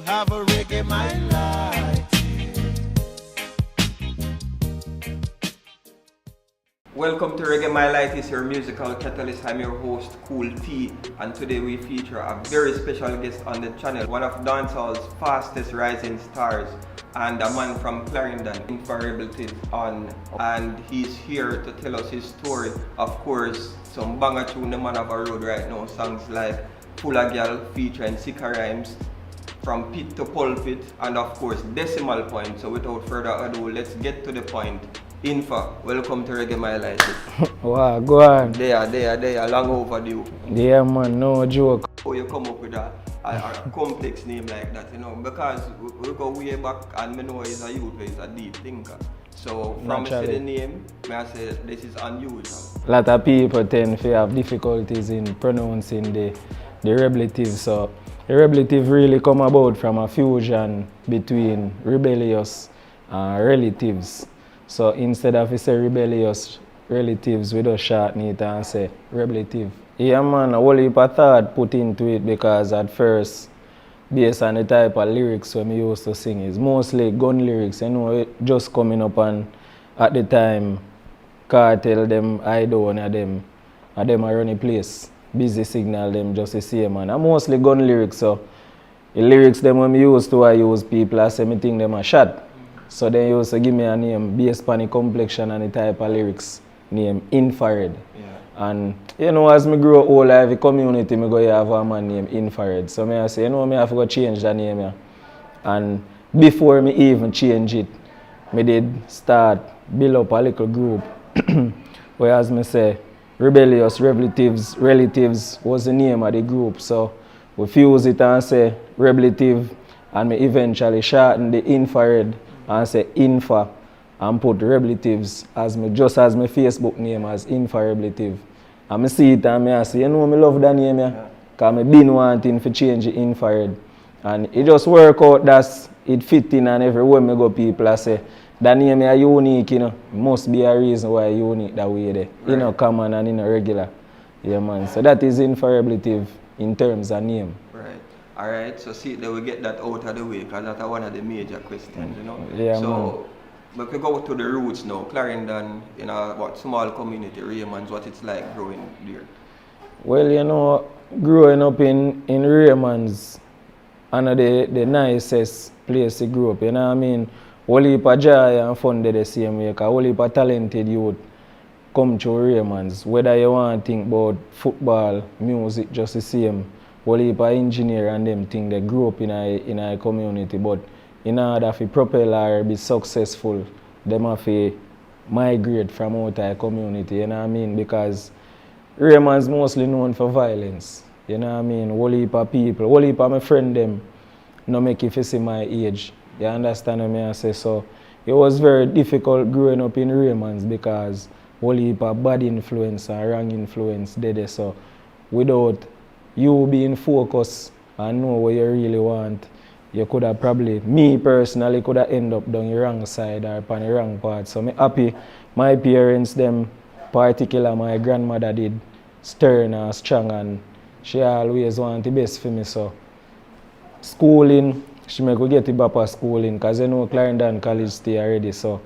have a reggae my life. Welcome to Reggae My Light, is your musical catalyst. I'm your host, Cool T, and today we feature a very special guest on the channel, one of dancehall's fastest rising stars, and a man from Clarendon, Inpha Reblitive and he's here to tell us his story. Of course, some banger tune the man of a road right now, songs like Full of Girl featuring Sika Rhymes, From Pit to Pulpit, and of course Decimal Point. So without further ado, let's get to the point. Inpha, welcome to Reggae My Life. Wow, go on. They long overdue. Yeah, man, no joke. How you come up with a complex name like that, you know? Because we go way back and me know he's a youth, he's a deep thinker. So from the name, I say this is unusual. A lot of people tend to have difficulties in pronouncing the reblative. So the reblative really come about from a fusion between rebellious and relatives. So instead of say rebellious relatives, we just shorten it and say reblative. Yeah, man, a whole heap of thought put into it because at first, based on the type of lyrics we used to sing, is mostly gun lyrics, you know, it just coming up, and at the time, cartel them, I don't know them, and them are running place, busy signal them just the same, man. And mostly gun lyrics, so the lyrics them when used to, I use people, I say me think them a shot. So they used to give me a name based on the complexion and the type of lyrics, named Infrared. Yeah. And you know, as I grow old, I have a community, I go have a man named Infrared. So I say, you know, I have to go change the name. Yeah. And before me even change it, I did start build up a little group. Whereas I say, Rebellious Relatives was the name of the group. So we fuse it and say Reblative, and me eventually shorten the Infrared and say Inpha, and put Reblatives as my Facebook name as Inpha Reblitive. And I see it and I say, you know, I love that name, yeah. Because I been wanting to change the Infrared. And it just work out that it fit in, and everywhere I go people I say, that name is unique, you know. Must be a reason why it's unique that way there. Right. You know, common and in a regular. Yeah, man. So that is Inpha Reblitive in terms of name. Right. Alright, so see that we get that out of the way, because that's one of the major questions, you know. Yeah, so we could go to the roots now. Clarendon, in a small community, Raymond's, what it's like growing there. Well, you know, growing up in Raymond's, one of the nicest place to grow up, you know what I mean? Whole heap of joy and fun there the same way, because whole heap of talented youth come to Raymond's. Whether you want to think about football, music, just the same. Whole heap of engineer and them thing they grew up in a community, but in order to propel or be successful, them have to migrate from out of the community, you know what I mean? Because Raymond's mostly known for violence, you know what I mean? Whole heap of people, whole heap of my friend them no make it see my age. You understand what I say? So it was very difficult growing up in Raymond's because whole heap of bad influence and wrong influence there. So without you being focused and know what you really want, you could have probably, me personally, could have ended up down the wrong side or on the wrong part. So I'm happy my parents, them, particular my grandmother did stern and strong, and she always want the best for me. So schooling, she make we get it back for schooling, because you know Clarendon College stay already. So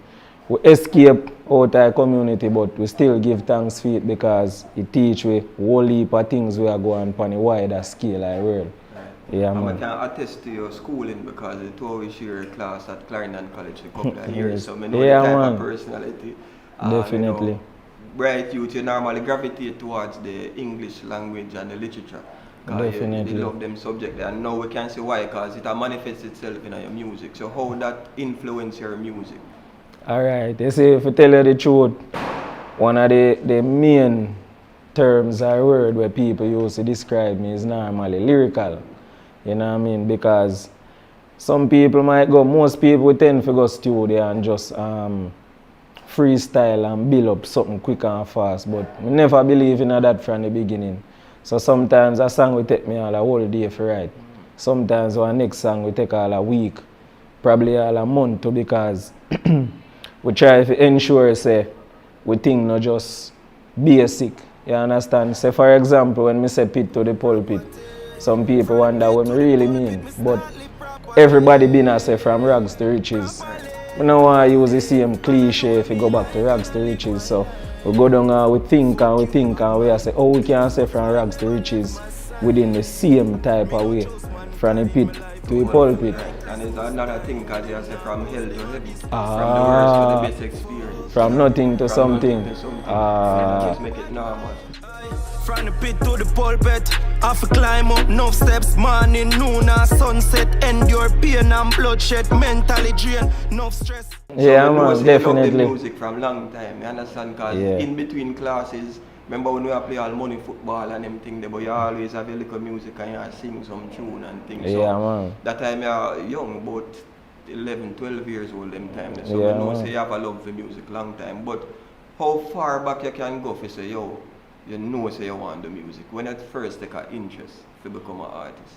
we escape out of the community, but we still give thanks for it because it teach we whole heap of things we are going on a wider scale of the world. Right. Yeah, man. I can attest to your schooling because you always share a class at Clarendon College a couple of years, so I know the type of personality. Definitely. You know, bright youth, you normally gravitate towards the English language and the literature. Definitely. You love them subjects, and now we can see why, because it manifests itself in your music. So how that influence your music? Alright, you see, if I tell you the truth, one of the main terms or word where people use to describe me is normally lyrical. You know what I mean? Because some people might go, most people tend to go studio and just freestyle and build up something quick and fast, but I never believe in that from the beginning. So sometimes a song will take me all a whole day for write. Sometimes our next song will take all a week, probably all a month too, because we try to ensure say we think not just basic. You understand? Say for example when me say pit to the pulpit, some people wonder what me really mean. But everybody been a say from rags to riches. I don't want to use the same cliche if you go back to rags to riches. So we go down and we think and we say, oh, we can say from rags to riches within the same type of way, from the pit to the pulpit. And it's another thing because you say from hell to heaven, from the worst to the best experience. From nothing to something. Just make it normal. From the pit to the pulpit, have to climb up no steps, morning, noon and sunset, endure pain and bloodshed, mentally drained, no stress. Yeah, so man, definitely. Love the music from long time, you understand? Because in between classes, remember when we play all money football and them things, but you always have a little music and you sing some tune and things. Yeah, so man. That time you're young, about 11, 12 years old them time. So yeah, you know, man. say you have a love for music long time. But how far back you can go for say, yo, you know say you want the music? When you first take an interest to become an artist?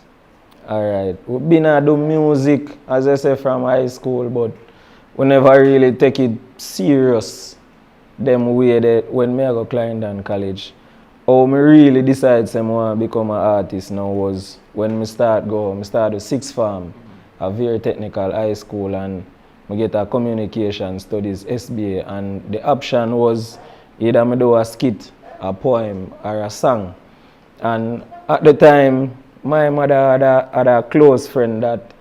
Alright, we've been a do music, as I say, from high school, but we never really take it serious them way that when me go Clarendon College. How me really decide say I want to become an artist now was when me start the sixth form, a very technical high school, and I get a communication studies SBA, and the option was either me do a skit, a poem, or a song. And at the time, my mother had a close friend that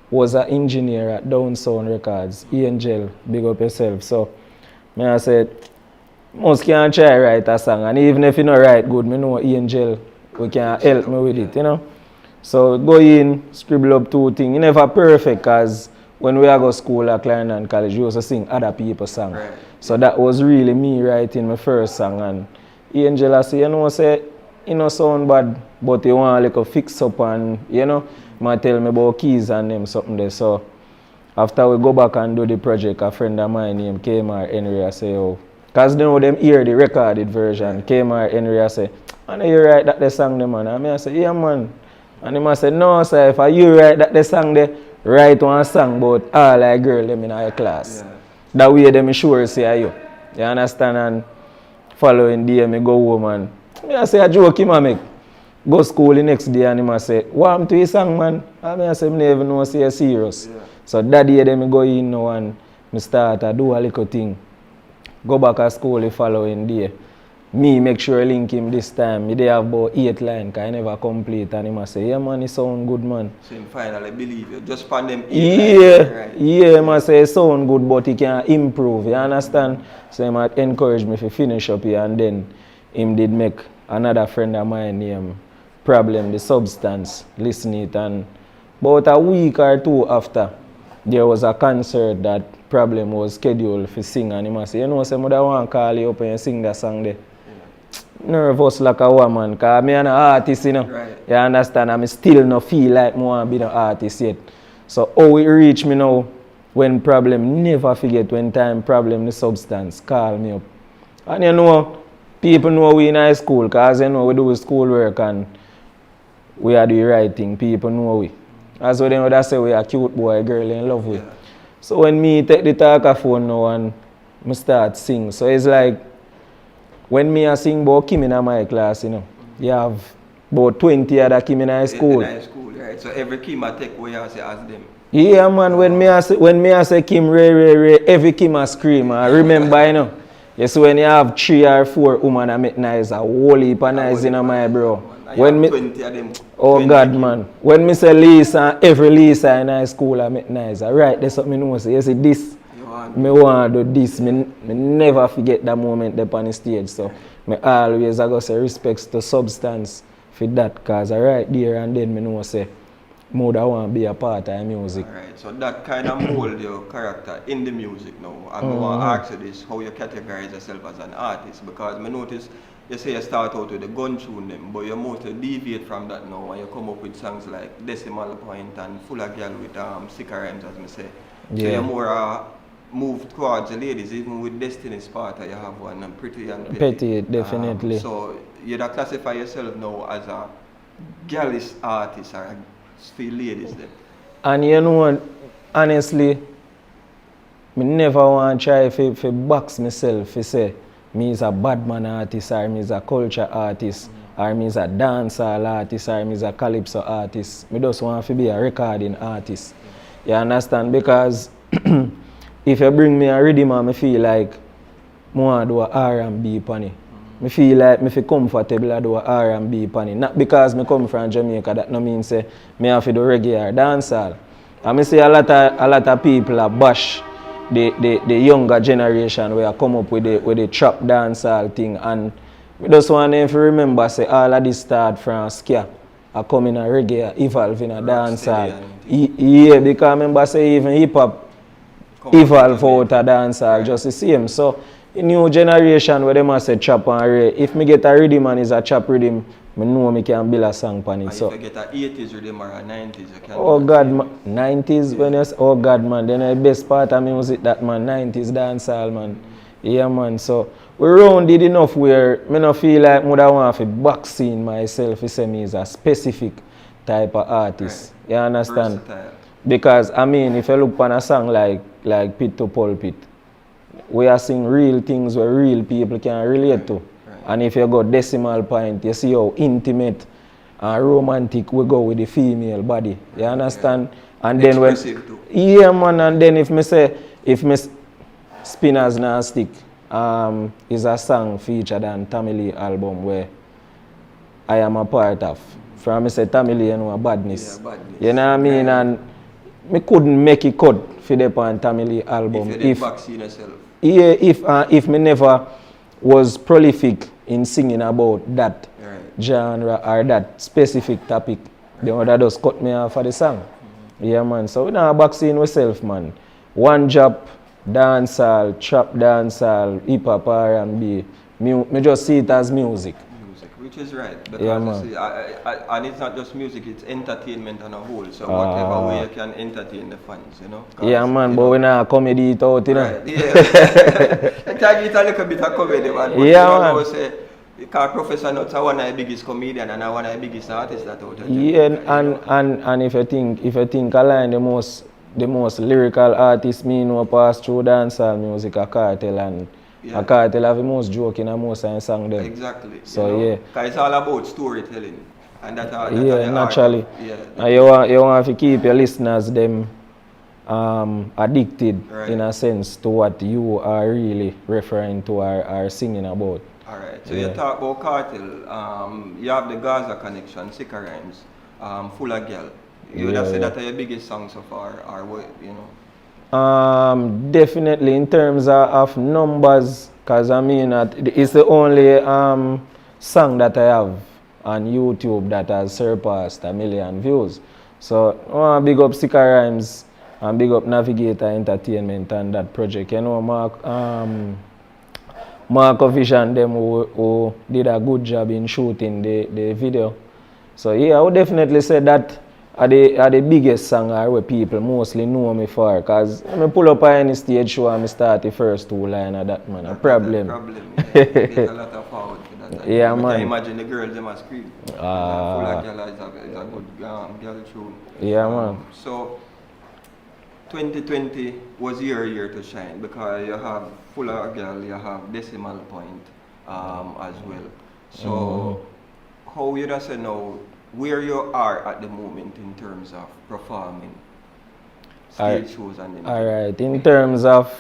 was an engineer at Down Sound Records, Angel, big up yourself. So I said, most can try write a song, and even if you don't write good, I know Angel we can help me with it, you know. So go in, scribble up two things. It's never perfect, because when we go to school at Clarendon College, we also sing other people's songs. Right. So that was really me writing my first song. And Angel I say, you know, say, you know, sound bad, but you want like a fix up, and you know, might tell me about keys and them something there. So after we go back and do the project, a friend of mine named Kmar Henry, I say, oh, because they know them hear the recorded version. Kmar Henry, I say, I know you write that the song there, man. And I say, yeah, man. And he say, no, sir, if you write that the song there, write one song about all like girl them in your class. Yeah. That way them sure say you. You understand? And following day, me go home and I say, a joke him a make. Go school the next day and he say, warm to his song, man. And I say, I never know say you serious. Yeah. So that day then me go in now and me start to do a little thing. Go back to school the following day. Me make sure I link him this time. Me they have about 8 lines because I never complete. And he must say, yeah, man, it sound good, man. So him finally believe you. Just find them 8 Yeah, lines, right? yeah, he must say it sound good, but he can improve. You understand? So he might encourage me to finish up here. And then him did make another friend of mine named Problem, the Substance, listen it. And about a week or two after, there was a concert that Problem was scheduled to sing, and he must say, you know, somebody want to call you up and sing that song there. Nervous like a woman, because I'm an artist, you know. Right. You understand? I still not feel like I want to be an artist yet. So how it reached me now, when Problem, never forget when time Problem, the Substance, call me up. And you know, people know we in high school, because you know we do schoolwork and we are the right thing. People know we. As well, they would say we are cute boy, girl in love with. Yeah. So when me take the talkaphone now and I start sing, so it's like when me I sing about Kim in my class, you know, you have about 20 other Kim in high school. In high school, right? So every Kim I take where you say ask them. Yeah, man. When me I say Kim, Ray, every Kim I scream. I remember, you know. Yes, when you have 3 or 4 women that make nice, a whole heap of nice in my bro. When me, 20 of them. oh 20 God, man. When me say Lisa, every Lisa in high school I make nice. Alright, that's what me know. Say, you see this, me want to do this. Me never forget that moment there on the stage. So me always I go say respects to Substance for that, cause right there and then me know say more I want to be a part of music. Alright, so that kind of mold your character in the music now. I want to ask you this, how you categorize yourself as an artist, because I notice you say you start out with the gun tune them, but you mostly deviate from that now and you come up with songs like Decimal Point and Full of Girl with sicker rhymes, as me say. Yeah. So you more move towards the ladies, even with Destiny Sparta you have one, and Pretty and Petty. Petty, definitely. So you don't classify yourself now as a girlish artist or a for ladies then? And you know what, honestly, I never want to try to box myself to say me is a bad man artist or me is a culture artist or me is a dancehall artist, or me is a calypso artist. Me just want to be a recording artist. You understand? Because if you bring me a rhythm, I feel like I want to do a R&B pan it. I feel like I feel comfortable to do a R&B pan it. Not because I come from Jamaica, that no means say I have to do reggae or dancehall. And I see a lot of people bash the younger generation where I come up with the trap dancehall thing, and I just want them to remember say all of this start from ska. I come in a reggae, evolve in a dancehall. Yeah, because I remember say even hip hop evolve out a dancehall just the same. So the new generation where they must say trap and reggae, if me get a rhythm and it's a trap rhythm, I know I can build a song on it. And so if you get an 80s rhythm or a 90s, you can. Oh God, 90s when you say, oh God, man, then the best part of music that man, 90s dancehall, man. Yeah, man. So we rounded enough where I don't feel like I want to boxing myself. You say me is a specific type of artist. Right. You understand? Versatile. Because I mean, if you look on a song like Pit to Pulpit, we are seeing real things where real people can relate to. And if you go decimal point, you see how intimate and romantic we go with the female body. You understand? And then when yeah, man. And then if me Spinners Now Stick is a song featured on Tammy Lee album where I am a part of. From me say Tammy Lee, you know, badness. Yeah, badness. You know what I mean? And me couldn't make it cut for the on Tammy Lee album. If you did vaccine yourself. Yeah, if me never was prolific in singing about that genre or that specific topic, the other just cut me off for the song. Yeah, man. So we not vaccine ourselves, man. One job, dancehall, trap dancehall, hip hop, R&B. Me just see it as music. Which is right, because and it's not just music, it's entertainment on a whole. So whatever way you can entertain the fans, you know. Yeah, man, but we not comedy it out, you know. Right, yeah. You can get a little bit of comedy, man. But yeah, you know, say, because Professor Nuts are one of the biggest comedian and one of the biggest artists that out there. Yeah, and if you think align the most lyrical artists me know pass through dancehall music, a Cartel, and a Cartel have the most joking and most song them. Exactly. So yeah. Because it's all about storytelling. And that naturally. Yeah. And you want to keep your listeners them addicted in a sense to what you are really referring to or singing about. Alright. So you talk about Cartel, you have the Gaza connection, Sicka Rhymes, Full of Girl. You would have said that are your biggest song so far, or what, you know? Definitely in terms of numbers, because I mean it's the only song that I have on YouTube that has surpassed 1 million views. So I want to big up Sicka Rhymes and big up Navigator Entertainment and that project. You know, Mark Vision them who did a good job in shooting the video. So yeah, I would definitely say that are the biggest song where people mostly know me for, because when I pull up on any stage show and I start the first two line of that, man, a problem. Yeah. There's a lot of forward for that. Yeah, man. Man. Can imagine the girls them a scream. Full of Girl is a good girl tune. Yeah, man. So 2020 was your year to shine because you have Full of Girl, you have Decimal Point as well. So how you just say now where you are at the moment in terms of performing stage shows and everything? Alright, in terms of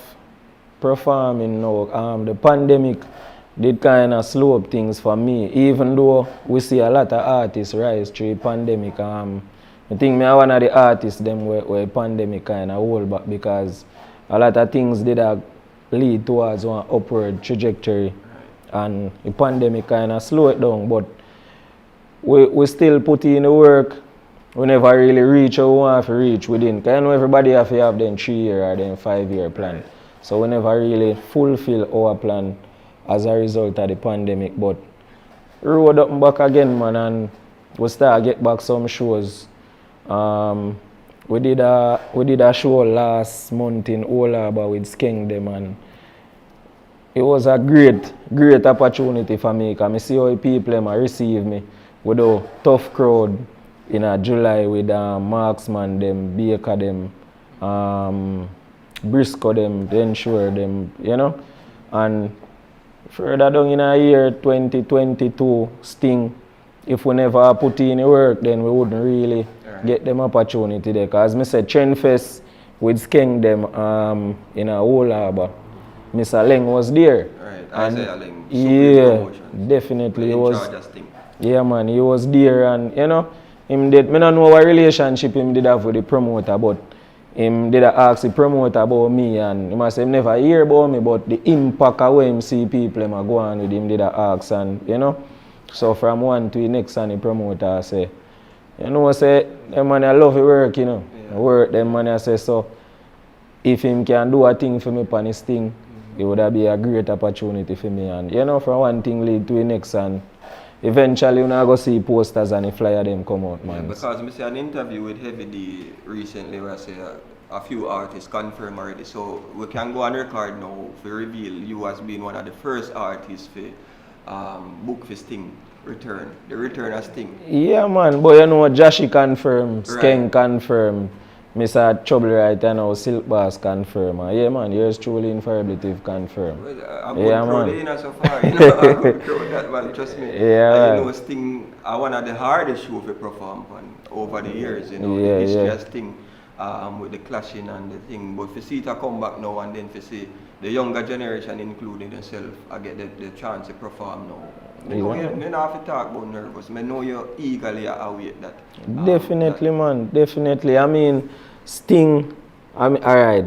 performing now, the pandemic did kind of slow up things for me, even though we see a lot of artists rise through the pandemic. I think me one of the artists them where pandemic kind of hold back, because a lot of things did lead towards one upward trajectory, and the pandemic kind of slow it down, but we still put in the work. We never really reach what we want to reach within. Because I know everybody have to have them 3-year or them 5-year plan. So we never really fulfill our plan as a result of the pandemic. But road up and back again, man, and we start get back some shows. We did a show last month in Olaba with Skeng them, and it was a great opportunity for me, because I see how the people receive me. With a tough crowd in July with Marksman them, Baker them, Briscoe them, Ensure them, you know. And Further down in a year 2022, Sting, if we never put in the work, then we wouldn't really get them opportunity there. Because I said Trendfest with Skeng them in a whole harbor. Mr. Leng was there. Right, Isaiah Leng. Yeah, definitely. He was. Yeah, man, he was there, and you know, him did. Me don't know what relationship him did have with the promoter, but him did ask the promoter about me, and he must have never hear about me, but the impact of when him see people him go on with him did ask, and you know, so from one to the next, and the promoter say, you know, say, them man I love the work, you know, work them man I say so. If him can do a thing for me on his thing, it would be a great opportunity for me, and you know, from one thing lead to the next, and eventually, when I go see posters and the flyer them come out, man. Yeah, because I see an interview with Heavy D recently where I say a few artists confirmed already. So we can go on record now to reveal you as being one of the first artists for book for Sting return. The return of Sting. Yeah, man. But you know, Joshy confirmed, Skeng confirmed, Mr. Trouble right now, Silk Bass confirmed. Yeah, man, yours truly Inpha Reblitive confirmed. Well, I'm going to so far, you know, I'm going to that, man, trust me. Yeah, you know, Sting are one of the hardest shows to perform on over the years, you know, the history of Sting with the clashing and the thing. But for see it come back now and then for see the younger generation, including themselves, I get the chance to perform now. I know you don't have to talk about nervous. I know you're eagerly await that. Definitely, man. Definitely. I mean, Sting, I mean, alright.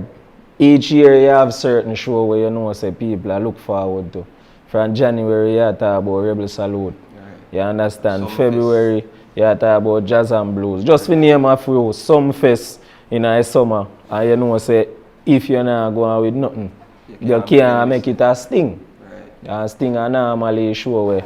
Each year you have certain show where you know say people I look forward to. From January you talk about Rebel Salute. Right. You understand? February you talk about Jazz and Blues. Just to name a few, some fest in a summer, and you know say if you're not going with nothing, you can't make it a Sting. And Sting are normally a show where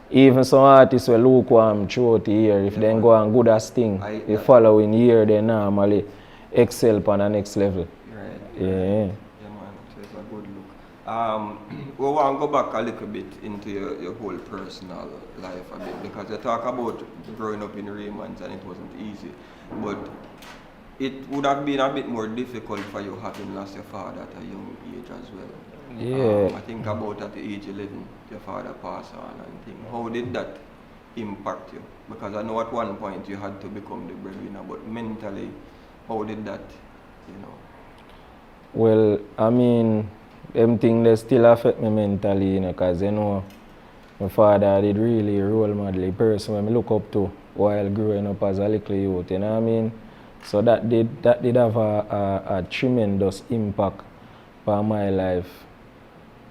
even some artists will lukewarm throughout the year. If they go on good as Sting, the following year they normally excel on the next level. Right. Yeah. Yeah, man. So it's a good look. We want to go back a little bit into your whole personal life a bit, because you talk about growing up in Raymond and it wasn't easy. But it would have been a bit more difficult for you having lost your father at a young age as well. Yeah. I think about at the age 11, your father passed on and things. How did that impact you? Because I know at one point you had to become the breadwinner, but mentally, how did that, you know? Well, I mean, them things they still affect me mentally, you know, because you know, my father did really role model, person when I look up to while growing up as a little youth, you know what I mean? So that did have a tremendous impact on my life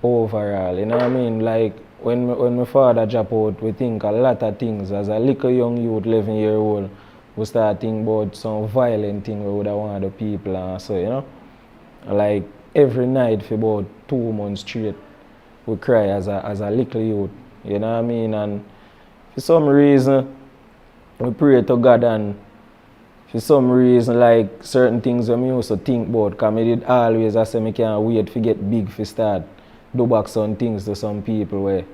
overall, you know what I mean? Like when my father dropped out, we think a lot of things. As a little young youth, 11-year-old, we start thinking about some violent thing we would have wanted the people and so, you know? Like every night for about 2 months straight, we cry as a little youth, you know what I mean? And for some reason, we pray to God, and for some reason, like certain things I used to think about, because I did always I say I can't wait to get big for start do back some things to some people where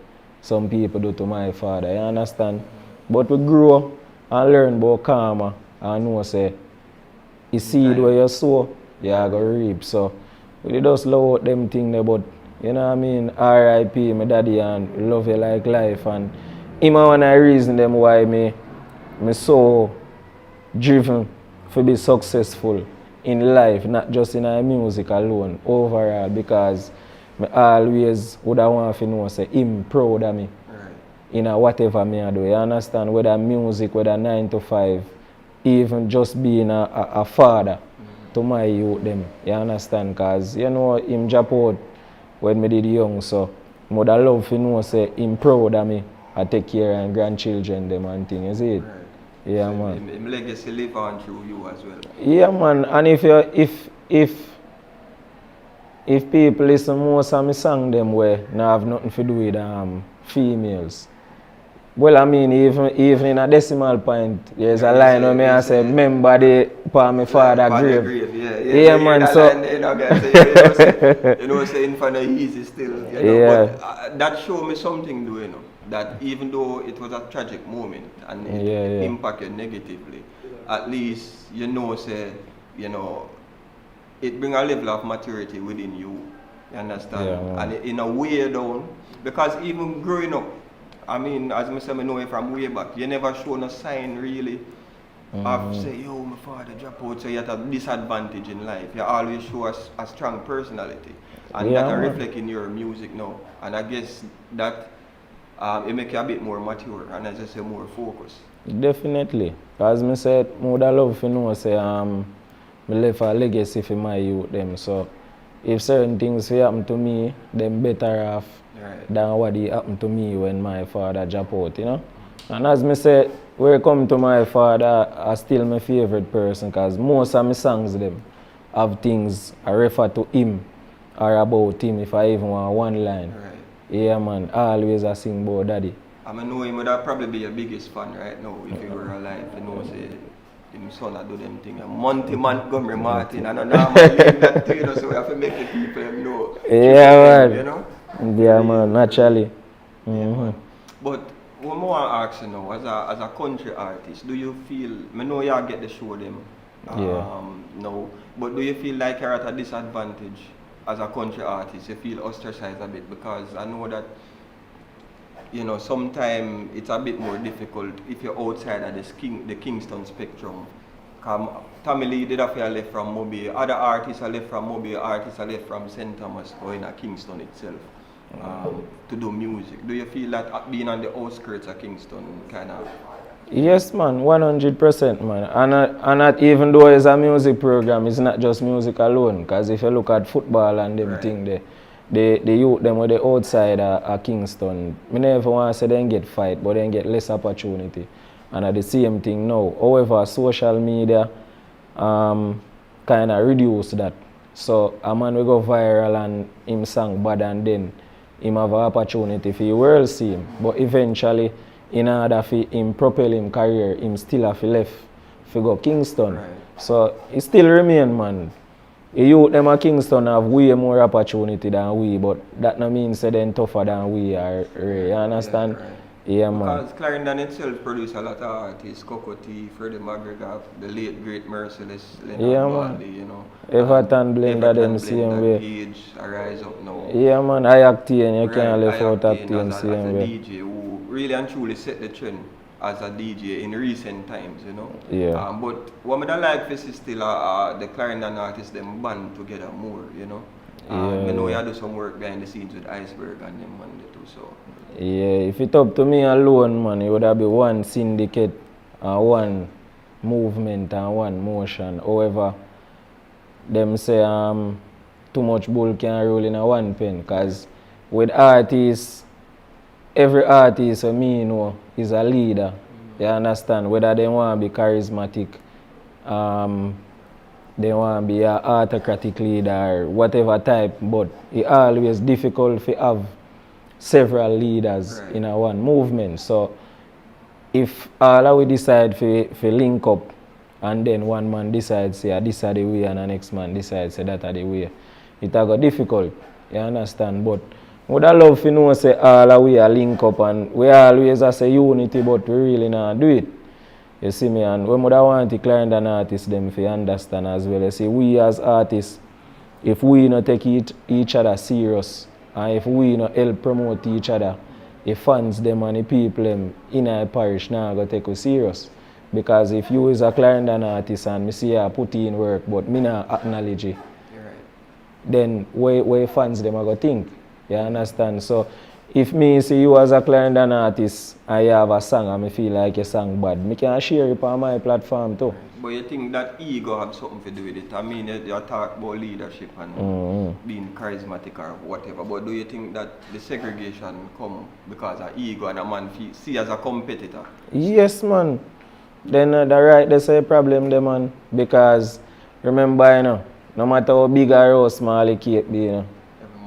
some people do to my father, you understand? But we grow and learn about karma and know say you seed where you sow, you are going to reap. So we just love out them things there, but you know what I mean? R.I.P. my daddy and love you like life, and him one of the reason them why me so driven to be successful in life, not just in our music alone, overall, because I always would have want to know say him proud of me in a whatever me I do. You understand? Whether music, whether 9 to 5, even just being a father to my youth them. You understand? Because you know him drop out when me did young, so I would have love to know say him proud of me. I take care of grandchildren them and things, you see it? Right. Yeah, so man. Him legacy live on through you as well. Yeah, man. And if people listen most of my song them where now have nothing to do with females. Well, I mean, even in a decimal point, there's a line where me I say, remember the pa my father grave. Yeah, man. So you know, saying for no easy still. You know, yeah. But that showed me something, though, you know, that even though it was a tragic moment and it impacted negatively, at least you know, say, you know, it brings a level of maturity within you You understand? Yeah, and in a way down, because even growing up, I mean, as I say, I know it from way back, you never show no sign really of say, yo, my father drop out, so you have a disadvantage in life. You always show a strong personality. And Yeah, that man. reflect in your music now. And I guess that it make you a bit more mature and as I say, more focused. Definitely. As me said, I would love to know say me left a legacy for my youth them. So if certain things happen to me, them better off Right. than what it happened to me when my father dropped out, you know. And as me said, when it come to my father, I still my favorite person because most of my songs them have things I refer to him or about him if I even want one line. Right. Yeah man, always I sing about daddy. I mean, know him would have probably be your biggest fan right now if he were alive. You know, say, him son I do them thing. Monty Montgomery Martin, and I normally leave that to you know, so we have to make the people know. Yeah man. You know? Yeah man, naturally. Yeah, man. But what more I ask you now, as a country artist, do you feel, I know you get the show them now, but do you feel like you're at a disadvantage as a country artist? You feel ostracized a bit because I know that, you know, sometimes it's a bit more difficult if you're outside of the Kingston spectrum. Tommy Lee did have left from Mobile, other artists are left from Mobile, artists are left from St. Thomas or in Kingston itself to do music. Do you feel that being on the outskirts of Kingston kind of... Yes man, 100% man. And not even though it's a music program, it's not just music alone. Because if you look at football and them thing there, the youth them with the outside of Kingston, I never want to say they get fight, but they get less opportunity. And at the same thing now. However, social media kind of reduce that. So a man will go viral and him sing bad and then him have an opportunity for the world see him. But eventually, in order for him propel him career, him still have to left to go Kingston. Right. So it still remain man. The youth them at Kingston have way more opportunity than we, but that no means that they're tougher than we are. You understand? Yeah, right. Yeah man. Because Clarendon itself produced a lot of artists, Coco T, Freddie McGregor, the late great Merciless, Leonard Yeah, Baldy, man. you know. Everton blender them same way. Gage, Arise Up Now. Yeah man, I Octane, you Right, can't left out Octane Octane as a same way. DJ who really and truly set the trend as a DJ in recent times, you know. Yeah. But what I like for is still the Clarendon artists them band together more, you know. I know you do some work behind the scenes with Iceberg and them man too, so. Yeah, if it up to me alone man, it would have been one syndicate and one movement and one motion. However, them say too much bull can roll in a one pen because with artists, every artist me know is a leader. You understand? Whether they want to be charismatic, they want to be an autocratic leader or whatever type, but it's always difficult to have several leaders in a one movement. So if all of we decide to link up and then one man decides say this is the way and the next man decides say that is the way, it go difficult. You understand? But would I love to know say all of we are link up and we always say unity but we really not do it. You see me, and when I want to Clarendon artists them to understand as well. You see, we as artists, if we not take each other serious and if we not help promote each other, the fans them and the people them in our parish now go take us serious. Because if you is a Clarendon artist and me see you put in work but me not acknowledge it, then where fans them are go think. You understand? So if me see you as a Clarendon artist and you have a song and me feel like you sang bad, me can share it on my platform too. But you think that ego have something to do with it? I mean, you talk about leadership and being charismatic or whatever, but do you think that the segregation come because of ego and a man see as a competitor? Yes, man. Then the right they say problem there, man. Because remember, you know, no matter how big or small the cake be, you know,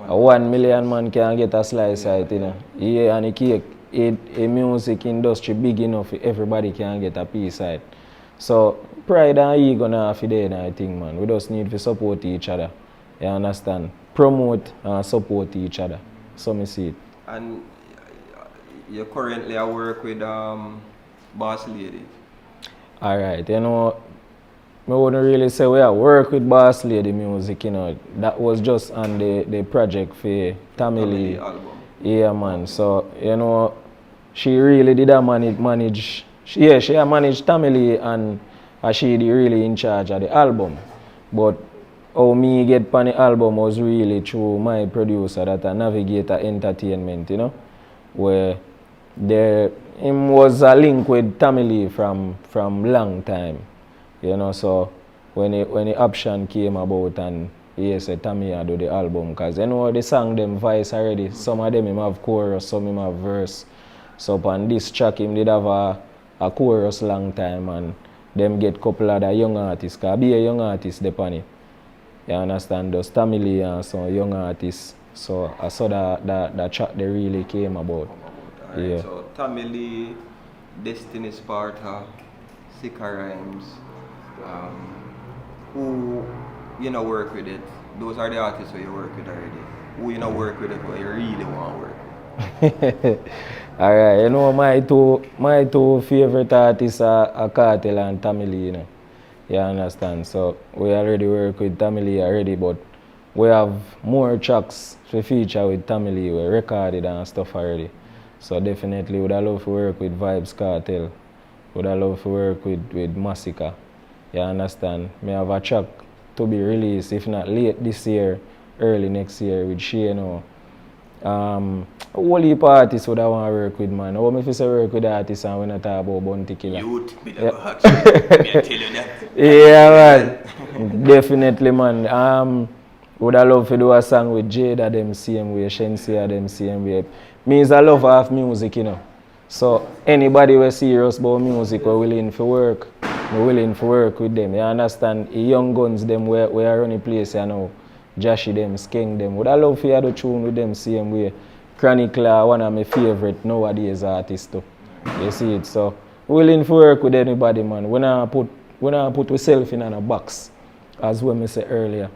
1 million man can get a slice of it, you know. Yeah, and the cake, a music industry big enough, everybody can get a piece of it. So pride and ego now for there, I think, man. We just need to support each other. You understand? Promote and support each other. So me see it. And you currently work with Boss Lady. Alright, you know, I wouldn't really say we have work with Boss Lady music, you know. That was just on the project for Tammy Lee album. Yeah, man. So, you know, she really did manage. She had managed Tammy Lee and she did really in charge of the album. But how me get on the album was really through my producer that a Navigator Entertainment, you know, where him was a link with Tammy Lee from long time, you know. So when the option came about and he said Tammy I do the album, because you know the song them voice already. Some of them him have chorus, some him have verse. So on this track him did have a chorus long time and them get couple of the young artists, cause be a young artist depend it. You understand? Those Tammy Lee and some young artists. So I saw that track they really came about. Alright, Yeah. so Tammy Lee, Destiny Sparta, Sika Rhymes, who you know work with it. Those are the artists who you work with already. Who you know work with it who you really want to work with. Alright, you know my two favorite artists are Cartel and Tammy Lee, you know. You understand? So we already work with Tammy Lee already, but we have more tracks to feature with Tammy Lee. We recorded and stuff already. So definitely would I love to work with Vibes Cartel. Would I love to work with Massacre. You understand? Me have a track to be released, if not late this year, early next year with Shane. A whole heap of artists would I want to work with, man. How me fi say work with artists and when I talk about Bounty Killer? Youth, me never ask you. Me I tell you that. Yeah, man. Definitely, man. Would I love to do a song with Jada them same way, Shensia them same way. Means I love half music, you know. So anybody who serious about music or willing to work, we're willing to work with them. You understand? The young guns them we are running place, you know. Joshy them, Skeng them. Would I love to hear the tune with them same way. Chronicler, one of my favorite nowadays artists too. You see it? So willing to work with anybody, man. When I put myself in a box, as we said earlier.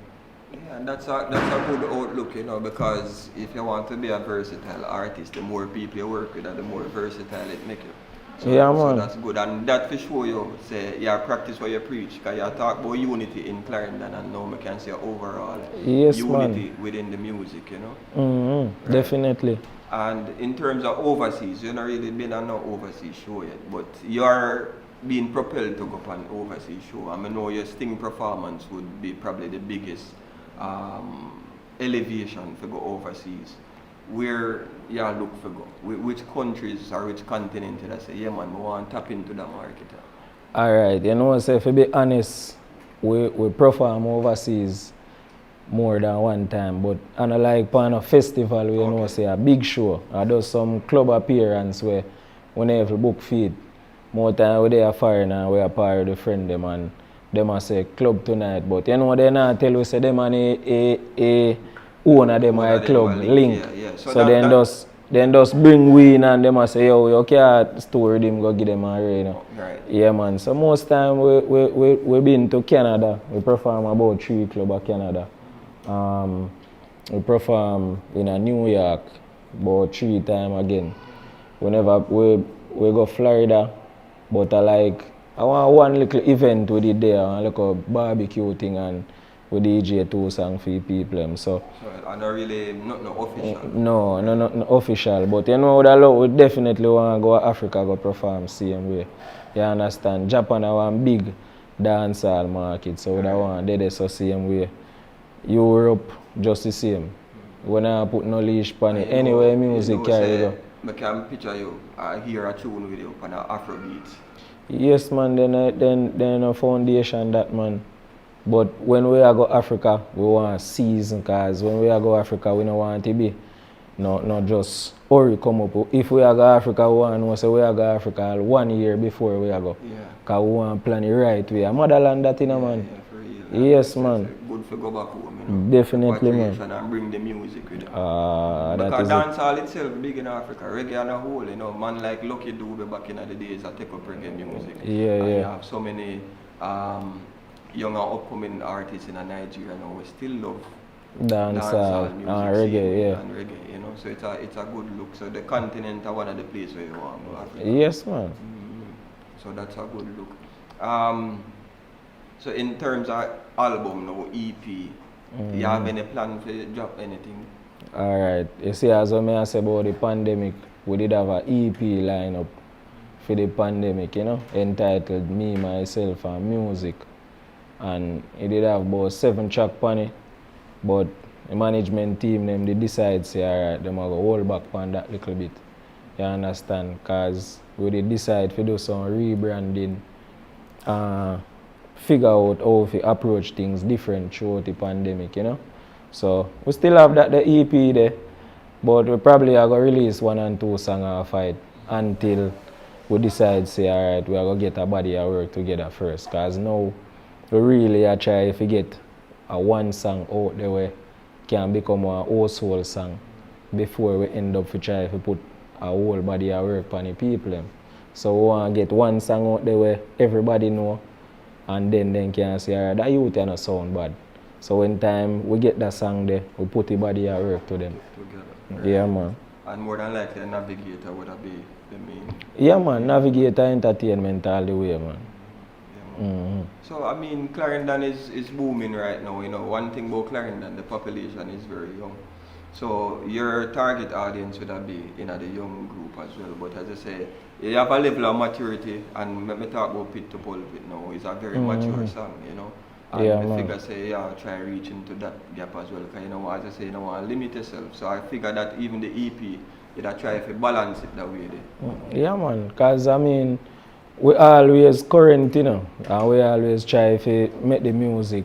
Yeah, and that's a good outlook, you know, because if you want to be a versatile artist, the more people you work with, the more versatile it makes you. So, Yeah, so man. that's good, and that for sure you say you practice what you preach, because you talk about unity in Clarendon, and now we can say overall Yes, unity man. within the music, you know. Mm-hmm. Right. Definitely. And in terms of overseas, you've not really been on no overseas show yet, but you're being propelled to go up on overseas show. I mean, know your Sting performance would be probably the biggest elevation to go overseas. Where you look for go? Which countries or which continent did I say, yeah man, we want to tap into the market? Alright, you know, so to be honest, we perform overseas more than one time, but on a like on a festival, we know say a big show. I do some club appearance where when they have book feed, more time we there foreign and we are part of the friend them and them a say club tonight, but you know they not tell we say them and a own of them a club link. Yeah. So then just bring we in and them a say yo you can't store them go give them a you know. Right. Yeah man. So most time we been to Canada. We perform about 3 clubs of Canada. We perform in New York about 3 times again. Whenever we go Florida, but I want one little event we did there, like a barbecue thing and we DJ 2 songs for people. So and not really not official. No, not official. But you know we definitely want to go to Africa go perform same way. You understand? Japan are one big dancehall market, so we want they so same way. Europe just the same. When I put no leash on it, anyway music carry go. I can picture you hear a tune with you on an Afrobeat. Yes man, then a foundation that man. But when we go Africa, we want season, cause when we go Africa, we don't want to be not just hurry come up. If we go Africa, we want to say we go Africa 1 year before we go. Yeah. Cause we want to plan it right way. Motherland that in man. Yeah, for real. Yes man. Good to go back home, you know. Definitely man. And bring the music with you. That Because is dancehall itself big in Africa, reggae on a whole, you know, man like Lucky Dube back in the days that take up reggae music. Yeah, and yeah. you have so many young and upcoming artists in Nigeria now we still love dancehall music and reggae, yeah. and reggae, you know. So it's a good look. So the continent are one of the places where you want to go Africa. Yes man. So that's a good look. So in terms of album now, EP, you have any plan to drop anything? Alright, you see, as I say about the pandemic, we did have an EP lineup for the pandemic, you know, entitled Me, Myself and Music. And it did have about 7 track on it, but the management team them they decide say alright, them are go hold back on that little bit. You understand? Cause we did decide to do some rebranding, figure out how to approach things different throughout the pandemic, you know. So we still have that the EP there, but we probably are gonna release 1 and 2 songs off it until we decide say alright, we are gonna get a body of work together first. Cause now we really are trying to get a 1 song out there where can become a household song before we end up trying to put a whole body of work on the people. So we want to get 1 song out there where everybody know, and then can say alright, that youth not sound bad. So when time we get that song there, we put the body of work to them. Together. Right. Yeah, man. And more than likely, a Navigator would be the main. Yeah, man. Navigator Entertainment all the way, man. So I mean, Clarendon is booming right now. You know, one thing about Clarendon, the population is very young. So your target audience would be in the young group as well. But as I say, you have a level of maturity, and let me talk about Pit to Pulpit now. It's a very mature song, you know. And Yeah, I man. figure say, yeah, try reach into that gap as well. Because you know, as I say, you don't want to limit yourself. So I figure that even the EP, you try to balance it that way there. Yeah, man. Because, I mean, we always current, you know, and we always try to make the music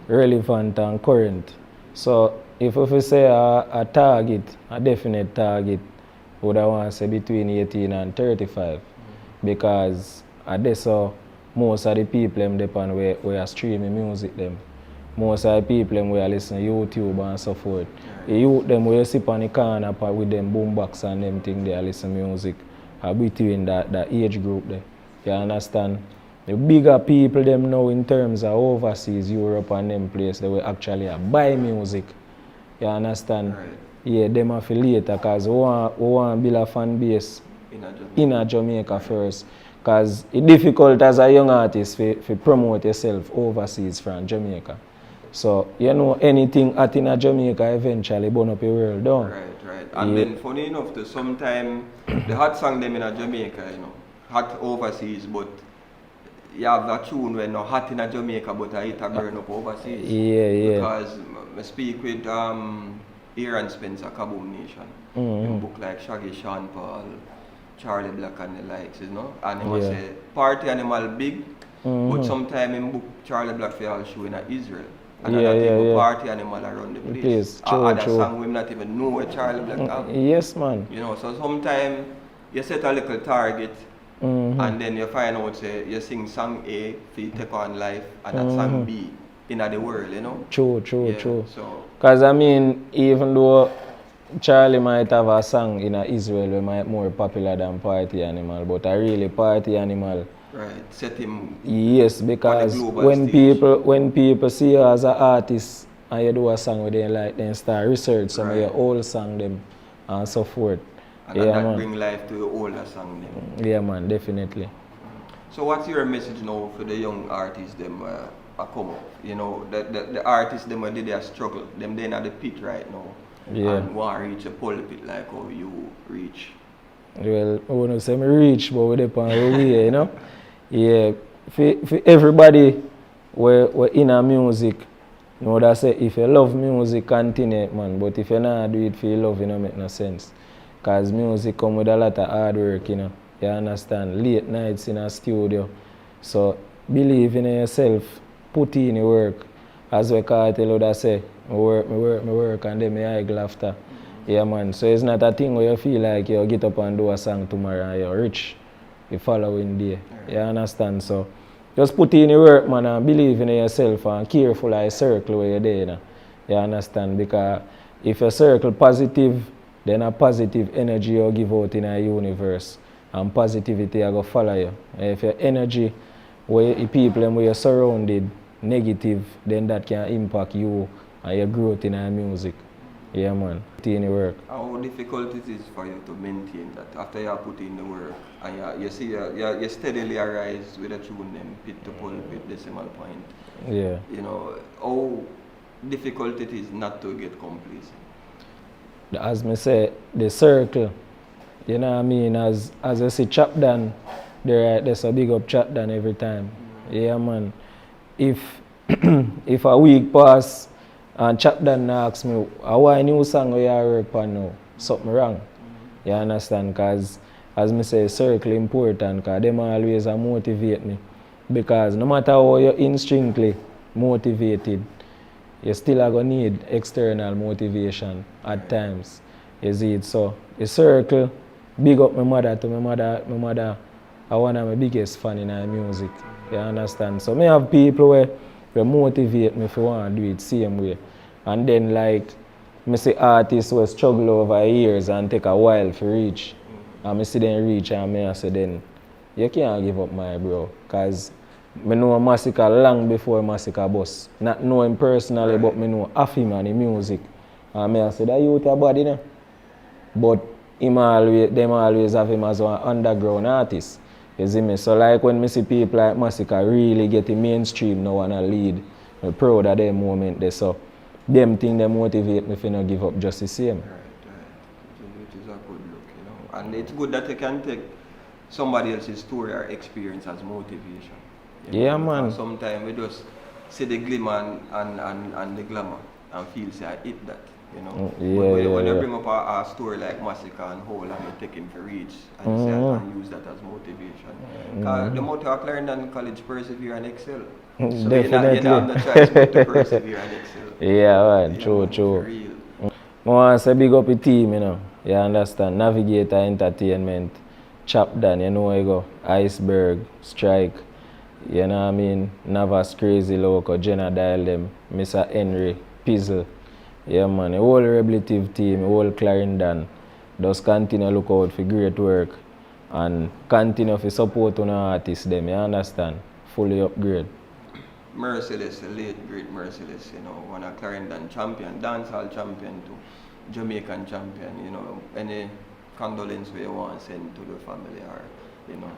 relevant and current. So if we say a target, a definite target, would I want to say between 18 and 35. Because at this, so most of the people them depend where we are streaming music them. Most of the people them we are listening to YouTube and so forth. The youth them we sit on the corner with them boombox and them thing they are listening music between that age group there. You understand? The bigger people them now in terms of overseas, Europe and them place, they will actually buy music. You understand? Right. Yeah, them affiliate because we want to build a fan base in Jamaica first. Because it's difficult as a young artist to promote yourself overseas from Jamaica. So, you know, anything at in Jamaica eventually burn up the world down. Right. And then funny enough, sometimes the hot song them in Jamaica, you know, hot overseas, but you have a tune when not hot in Jamaica, but it burn up overseas. Yeah. Because I speak with Aaron Spencer, Kaboom Nation, in book like Shaggy, Sean Paul, Charlie Black and the likes, you know. And he must say, Party Animal big, but sometime in book Charlie Black for all show in Israel. And not even Party Animal around the place. Other song we not even know where Charlie Black have. Yes, man. You know, so sometimes you set a little target and then you find out say you sing song A for you take on life and that song B in the world, you know. True. So because I mean, even though Charlie might have a song in Israel that might more popular than Party Animal, but a really Party Animal. Right, set him. Yes, because when people see you as an artist and you do a song with them, like then start research some of your old song them and so forth. And that bring life to your older song them. Yeah, man, definitely. So what's your message now for the young artists them come up? You know, the artists them did their struggle, them they at the pit right now. Yeah. And want to reach a pulpit like how you reach. Well, I wouldn't say me reach, but we depend on where we are, you know. Yeah, for everybody we're in a music, you know that say if you love music, continue, man. But if you not do it for your love, it don't make no sense. Cause music come with a lot of hard work, you know. You understand? Late nights in a studio. So believe in yourself, put in your work. As we can tell you that say, me work, and then me idle after. Yeah, man. So it's not a thing where you feel like you get up and do a song tomorrow and you're rich the following day. You understand? So just put in your work, man, and believe in yourself and careful of your circle where you're there. You know? You understand? Because if your circle positive, then a positive energy you give out in a universe. And positivity will follow you. And if your energy, where the people where you're surrounded, negative, then that can impact you and your growth in our music. Yeah, man. Teeny work. How difficult it is for you to maintain that after you put in the work and you see you steadily arise with a tune them pit to pulpit decimal point. Yeah. You know, how difficult it is not to get complacent. As me say, the circle, you know what I mean? As I see Chap Dan, there's a big up Chap Dan every time. Yeah, man. If if a week pass and Chap Dan asks me, why new song we are work on now? Something wrong. You understand? Because as me say, circle important because them always motivate me. Because no matter how you're instinctively motivated, you still are going to need external motivation at times. You see it? So the circle, big up my mother to my mother are one of my biggest fan in her music. You understand? So me have people where motivate me if I want to do it same way. And then like me see artists who struggle over years and take a while to reach. And me see them reach and me say then you can't give up my bro. Cause I know Massacre long before Massacre bus. Not know him personally, but I know of him and the music. And I say that youth a bad, you know. But them always have him as an underground artist. You see me? So like when I see people like Massacre really getting mainstream now and a lead, I'm proud of them moment there. So them things they motivate me to not give up just the same. Right. Which is a good look, you know. And it's good that you can take somebody else's story or experience as motivation. Yeah, man. Sometimes we just see the glimmer and the glamour and feel say I hit that, you know. When you bring up a story like Massacre and Hole and you take him for reach and you say I can use that as motivation. Because the motto of Clarendon College, persevere and excel. So Definitely. you don't have no choice but to persevere and excel. Yeah, man. Yeah, True. for real. I want to say big up the team, you know. You understand? Navigator Entertainment, Chap Dan, you know where you go. Iceberg, Strike. You know what I mean? Navas Crazy Loco, Jenna Dial them, Mr. Henry, Pizzle. Yeah man, the whole Reblitive team, the whole Clarendon. Just continue look out for great work and continue to support on artists them, you understand? Fully upgrade. Merciless, the late great Merciless, you know, one of Clarendon champion, dancehall champion too, Jamaican champion, you know, any condolence we want to send to the family or, you know,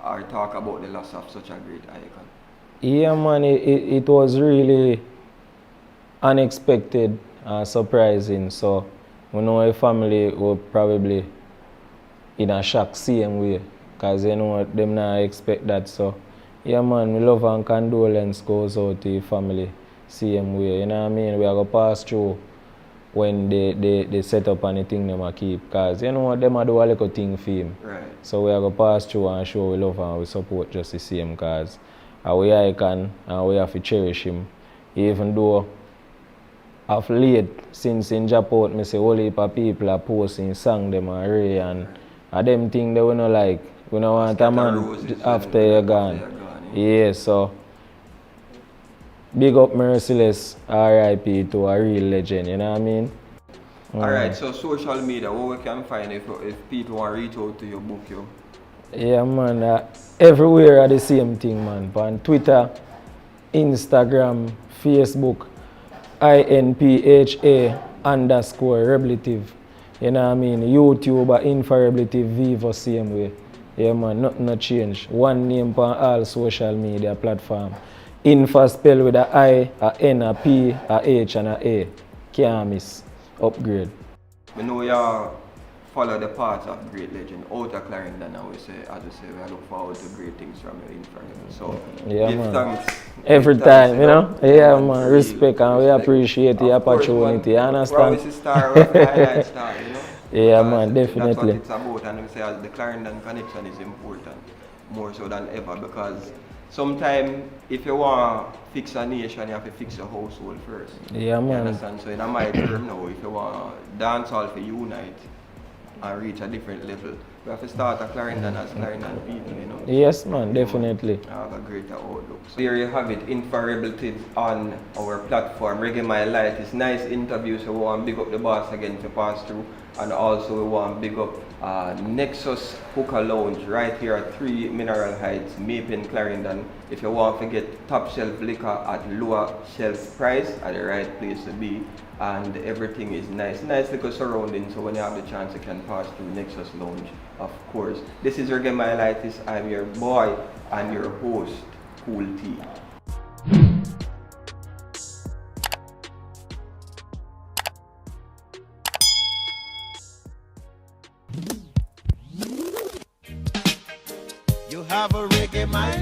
or talk about the loss of such a great icon? Yeah man, it was really unexpected and surprising. So we know a family were probably in a shock same way. Cause you know them not expect that. So yeah man, we love and condolence goes out to the family same way. You know what I mean? We are gonna pass through when they set up anything them a keep. Cause you know them a do a little thing for him. Right. So we are going to pass through and show we love and we support just the same cause we icon and we have to cherish him. Even though of late, since in Japan, I say all heap of people are posting song them and Ray and them thing they we not like. We don't want a man after you're gone. Yeah, so big up Merciless, R.I.P. to a real legend, you know what I mean? Alright, so social media, what we can find if people want to reach out to you, book you? Yeah man, everywhere are the same thing man. On Twitter, Instagram, Facebook, INPHA_Reblitive. You know what I mean? YouTube, Inpha Reblitive, Vivo same way. Yeah man, nothing no change. One name on all social media platform. Infa spell with a I, a N, a P, a H and a A. Can't miss. Upgrade. We know you follow the path of great legend out of Clarendon and we say, as we say, we look forward to great things from you in front of you. So yeah, give man. thanks. Every Give time, thanks, you know? Yeah man, respect and we respect. appreciate the Of course, opportunity, you man, understand? promise is star, we have to highlight star, you know? Yeah Because man, definitely. That's what it's about and we say as the Clarendon connection is important, more so than ever because sometimes if you want to fix a nation, you have to fix your household first. Yeah man. You understand? So in my term now, if you want dancehall to unite and reach a different level, we have to start a Clarendon as Clarendon people, you know. Yes, man, definitely. Have a greater outlook. So there you have it, Inpha Reblitive on our platform. Reggae My Light is nice interviews, so we want to big up the boss again to pass through. And also we want to big up Nexus Hookah Lounge right here at 3 Mineral Heights, Mapin, Clarendon. If you want to get top shelf liquor at lower shelf price, at the right place to be. And everything is nice little surrounding, so when you have the chance you can pass through Nexus Lounge, of course. This is Reggae My Light. I'm your boy and your host, Cool T. You have a reggae my